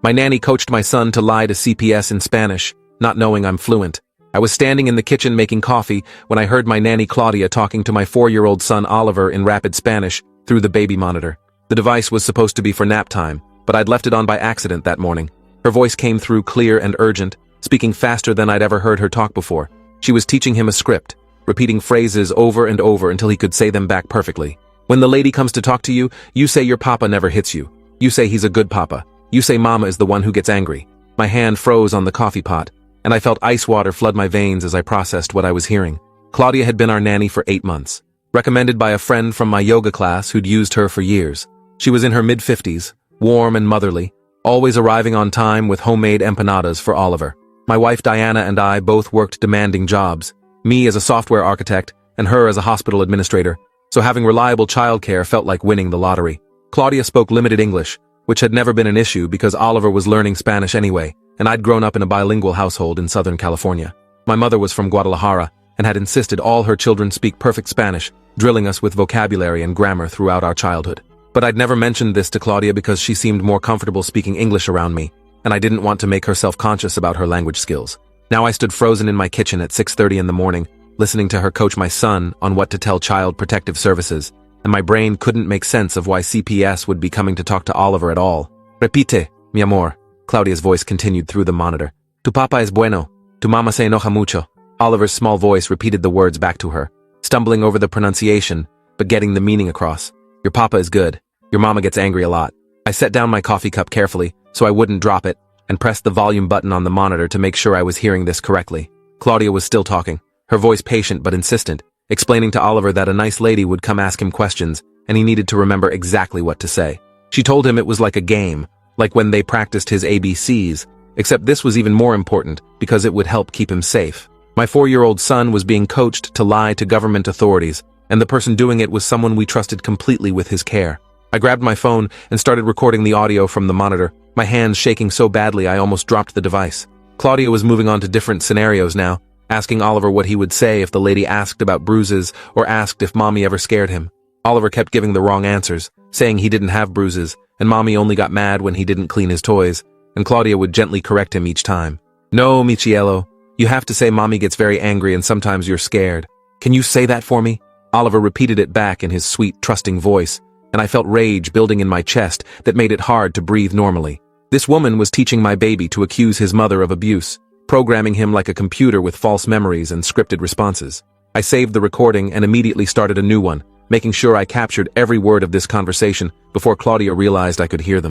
My nanny coached my son to lie to CPS in Spanish, not knowing I'm fluent. I was standing in the kitchen making coffee when I heard my nanny Claudia talking to my 4-year-old son Oliver in rapid Spanish through the baby monitor. The device was supposed to be for nap time, but I'd left it on by accident that morning. Her voice came through clear and urgent, speaking faster than I'd ever heard her talk before. She was teaching him a script, repeating phrases over and over until he could say them back perfectly. When the lady comes to talk to you, you say your papa never hits you. You say he's a good papa. You say mama is the one who gets angry. My hand froze on the coffee pot, and I felt ice water flood my veins as I processed what I was hearing. Claudia had been our nanny for 8 months, recommended by a friend from my yoga class who'd used her for years. She was in her mid-50s, warm and motherly, always arriving on time with homemade empanadas for Oliver. My wife Diana and I both worked demanding jobs, me as a software architect and her as a hospital administrator, so having reliable childcare felt like winning the lottery. Claudia spoke limited English, which had never been an issue because Oliver was learning Spanish anyway, and I'd grown up in a bilingual household in Southern California. My mother was from Guadalajara and had insisted all her children speak perfect Spanish, drilling us with vocabulary and grammar throughout our childhood. But I'd never mentioned this to Claudia because she seemed more comfortable speaking English around me, and I didn't want to make her self-conscious about her language skills. Now I stood frozen in my kitchen at 6:30 in the morning, listening to her coach my son on what to tell Child Protective Services, and my brain couldn't make sense of why CPS would be coming to talk to Oliver at all. Repite, mi amor, Claudia's voice continued through the monitor. Tu papa es bueno, tu mama se enoja mucho. Oliver's small voice repeated the words back to her, stumbling over the pronunciation, but getting the meaning across. Your papa is good. Your mama gets angry a lot. I set down my coffee cup carefully, so I wouldn't drop it, and pressed the volume button on the monitor to make sure I was hearing this correctly. Claudia was still talking, her voice patient but insistent, explaining to Oliver that a nice lady would come ask him questions, and he needed to remember exactly what to say. She told him it was like a game, like when they practiced his ABCs, except this was even more important because it would help keep him safe. My 4-year-old son was being coached to lie to government authorities, and the person doing it was someone we trusted completely with his care. I grabbed my phone and started recording the audio from the monitor, my hands shaking so badly I almost dropped the device. Claudia was moving on to different scenarios now, asking Oliver what he would say if the lady asked about bruises or asked if mommy ever scared him. Oliver kept giving the wrong answers, saying he didn't have bruises, and mommy only got mad when he didn't clean his toys, and Claudia would gently correct him each time. No, Michiello, you have to say mommy gets very angry and sometimes you're scared. Can you say that for me? Oliver repeated it back in his sweet, trusting voice, and I felt rage building in my chest that made it hard to breathe normally. This woman was teaching my baby to accuse his mother of abuse, programming him like a computer with false memories and scripted responses. I saved the recording and immediately started a new one, making sure I captured every word of this conversation before Claudia realized I could hear them.